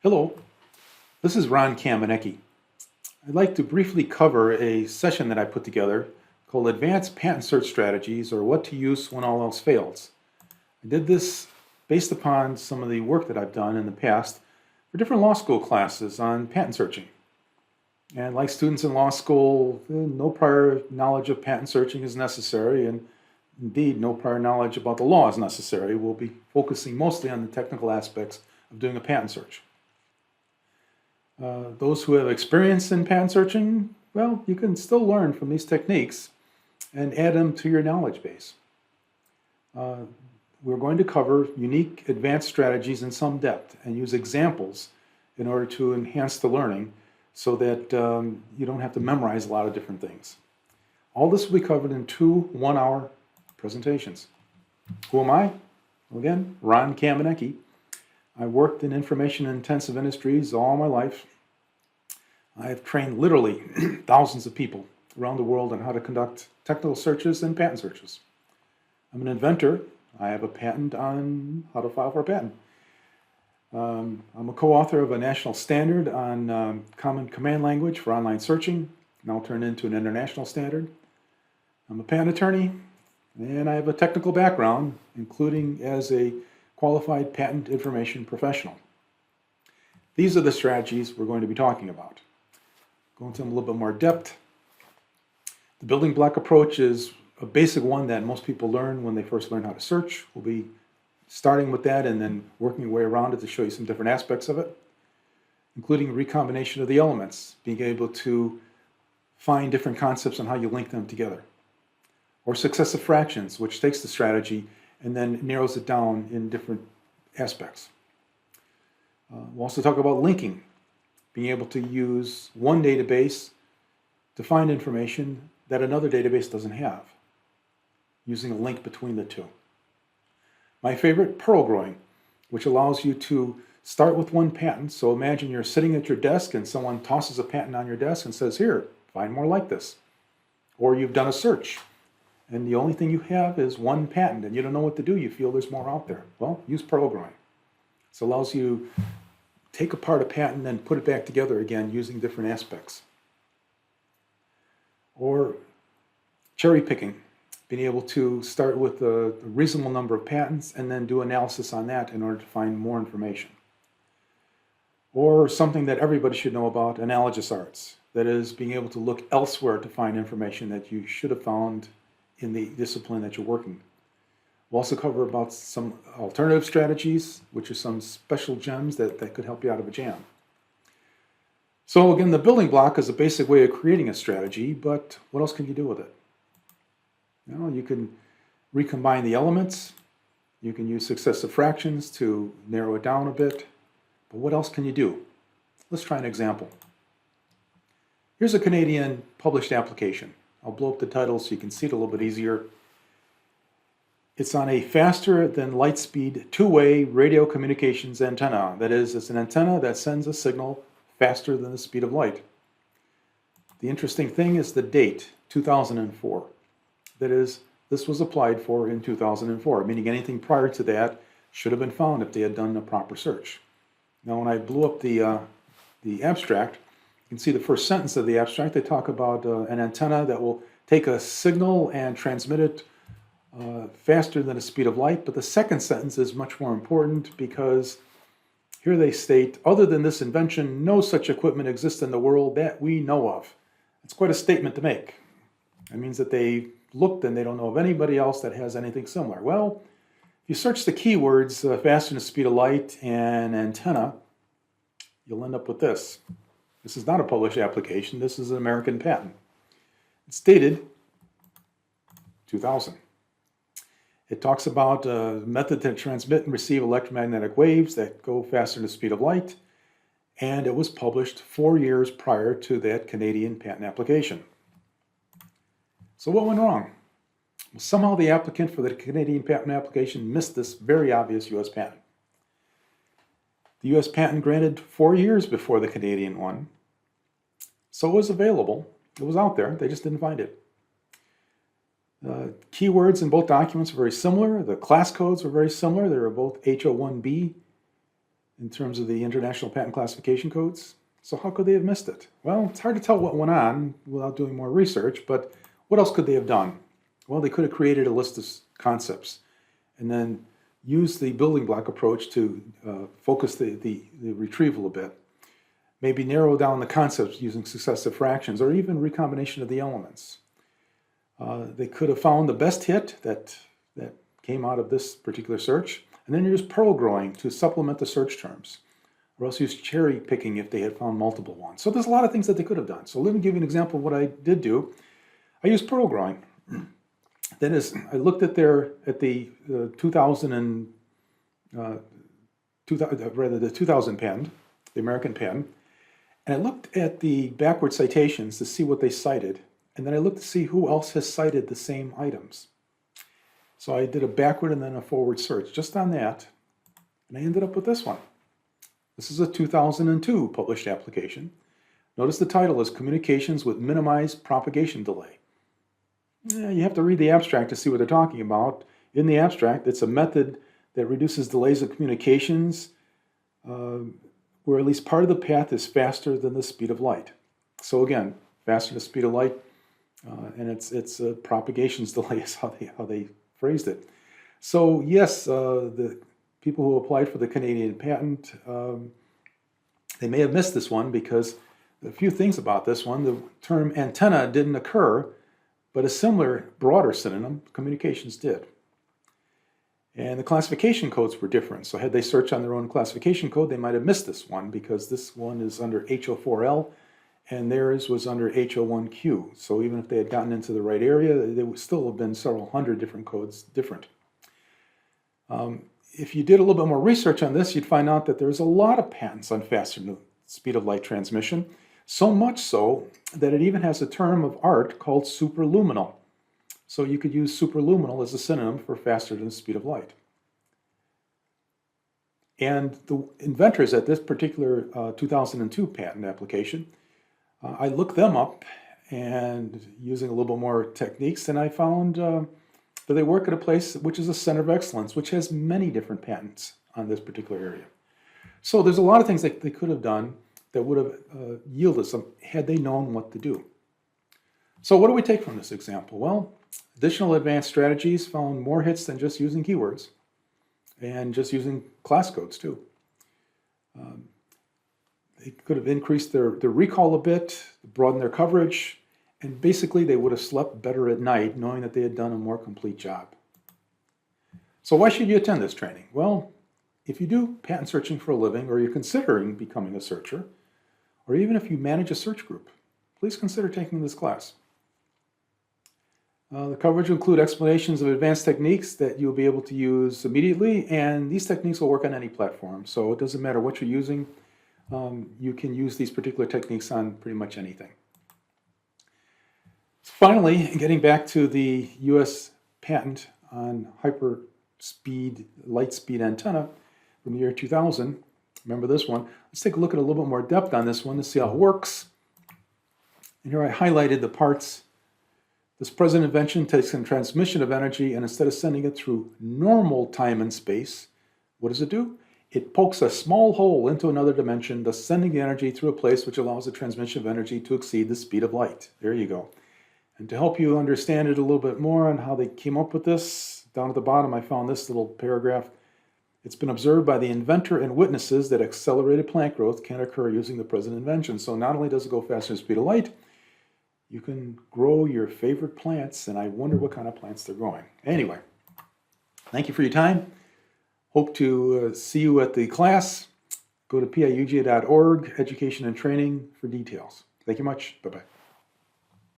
Hello, this is Ron Kaminecki. I'd like to briefly cover a session that I put together called Advanced Patent Search Strategies, or What to Use When All Else Fails. I did this based upon some of the work that I've done in the past for different law school classes on patent searching. And like students in law school, no prior knowledge of patent searching is necessary, and indeed no prior knowledge about the law is necessary. We'll be focusing mostly on the technical aspects of doing a patent search. Those who have experience in patent searching, well, you can still learn from these techniques and add them to your knowledge base. We're going to cover unique advanced strategies in some depth and use examples in order to enhance the learning so that you don't have to memorize a lot of different things. All this will be covered in two 1-hour presentations. Who am I? Well, again, Ron Kaminecki. I worked in information-intensive industries all my life. I have trained literally thousands of people around the world on how to conduct technical searches and patent searches. I'm an inventor. I have a patent on how to file for a patent. I'm a co-author of a national standard on common command language for online searching, now turned into an international standard. I'm a patent attorney, and I have a technical background, including as a qualified patent information professional. These are the strategies we're going to be talking about. Go into them a little bit more depth. The building block approach is a basic one that most people learn when they first learn how to search. We'll be starting with that and then working our way around it to show you some different aspects of it, including recombination of the elements, being able to find different concepts and how you link them together. Or successive fractions, which takes the strategy and then narrows it down in different aspects. We'll also talk about linking, being able to use one database to find information that another database doesn't have, using a link between the two. My favorite, pearl growing, which allows you to start with one patent. So imagine you're sitting at your desk and someone tosses a patent on your desk and says, here, find more like this. Or you've done a search, and the only thing you have is one patent, and you don't know what to do. You feel there's more out there. Well, use pearl growing. This allows you to take apart a patent and then put it back together again using different aspects. Or cherry picking, being able to start with a reasonable number of patents and then do analysis on that in order to find more information. Or something that everybody should know about, analogous arts. That is, being able to look elsewhere to find information that you should have found in the discipline that you're working. We'll also cover about some alternative strategies, which are some special gems that could help you out of a jam. So again, the building block is a basic way of creating a strategy, but what else can you do with it? You know, you can recombine the elements, you can use successive fractions to narrow it down a bit, but what else can you do? Let's try an example. Here's a Canadian published application. I'll blow up the title so you can see it a little bit easier. It's on a faster than light speed two-way radio communications antenna. That is, it's an antenna that sends a signal faster than the speed of light. The interesting thing is the date, 2004. That is, this was applied for in 2004, meaning anything prior to that should have been found if they had done a proper search. Now, when I blew up the abstract, you can see the first sentence of the abstract. They talk about an antenna that will take a signal and transmit it faster than the speed of light. But the second sentence is much more important because here they state, other than this invention, no such equipment exists in the world that we know of. It's quite a statement to make. That means that they looked and they don't know of anybody else that has anything similar. Well, if you search the keywords faster than the speed of light and antenna, you'll end up with this. This is not a published application. This is an American patent. It's dated 2000. It talks about a method to transmit and receive electromagnetic waves that go faster than the speed of light, and it was published 4 years prior to that Canadian patent application. So what went wrong? Well, somehow the applicant for the Canadian patent application missed this very obvious U.S. patent. The U.S. patent granted 4 years before the Canadian one, so it was available. It was out there. They just didn't find it. Keywords in both documents were very similar. The class codes were very similar. They were both HO1B in terms of the International Patent Classification Codes. So how could they have missed it? Well, it's hard to tell what went on without doing more research, but what else could they have done? Well, they could have created a list of concepts and then used the building block approach to focus the retrieval a bit. Maybe narrow down the concepts using successive fractions or even recombination of the elements. They could have found the best hit that came out of this particular search, and then use pearl growing to supplement the search terms, or else use cherry picking if they had found multiple ones. So there's a lot of things that they could have done. So let me give you an example of what I did do. I used pearl growing. That is, I looked at the 2000 patent, the American patent, and I looked at the backward citations to see what they cited, and then I looked to see who else has cited the same items. So I did a backward and then a forward search just on that, and I ended up with this one. This is a 2002 published application. Notice the title is Communications with Minimized Propagation Delay. You have to read the abstract to see what they're talking about. In the abstract, it's a method that reduces delays of communications where at least part of the path is faster than the speed of light. So again, faster than the speed of light, and it's a propagations delay is how they phrased it. So yes, the people who applied for the Canadian patent, they may have missed this one because a few things about this one. The term antenna didn't occur, but a similar, broader synonym, communications, did. And the classification codes were different. So had they searched on their own classification code, they might have missed this one because this one is under HO4L and theirs was under HO1Q. So even if they had gotten into the right area, they would still have been several hundred different codes different. If you did a little bit more research on this, you'd find out that there's a lot of patents on faster than the speed of light transmission, so much so that it even has a term of art called superluminal. So you could use superluminal as a synonym for faster than the speed of light. And the inventors at this particular 2002 patent application, I looked them up and using a little bit more techniques, and I found that they work at a place which is a center of excellence, which has many different patents on this particular area. So there's a lot of things that they could have done that would have yielded some had they known what to do. So what do we take from this example? Well, additional advanced strategies found more hits than just using keywords and just using class codes too. They could have increased their recall a bit, broadened their coverage, and basically they would have slept better at night knowing that they had done a more complete job. So why should you attend this training? Well, if you do patent searching for a living, or you're considering becoming a searcher, or even if you manage a search group, please consider taking this class. The coverage will include explanations of advanced techniques that you'll be able to use immediately, and these techniques will work on any platform. So it doesn't matter what you're using, you can use these particular techniques on pretty much anything. Finally, getting back to the US patent on hyperspeed, light speed antenna from the year 2000, remember this one. Let's take a look at a little bit more depth on this one to see how it works. And here I highlighted the parts. This present invention takes in transmission of energy, and instead of sending it through normal time and space, what does it do? It pokes a small hole into another dimension, thus sending the energy through a place which allows the transmission of energy to exceed the speed of light. There you go. And to help you understand it a little bit more on how they came up with this, down at the bottom I found this little paragraph. It's been observed by the inventor and witnesses that accelerated plant growth can occur using the present invention. So not only does it go faster than the speed of light, you can grow your favorite plants, and I wonder what kind of plants they're growing. Anyway, thank you for your time. Hope to see you at the class. Go to PIUG.org, education and training for details. Thank you much. Bye-bye.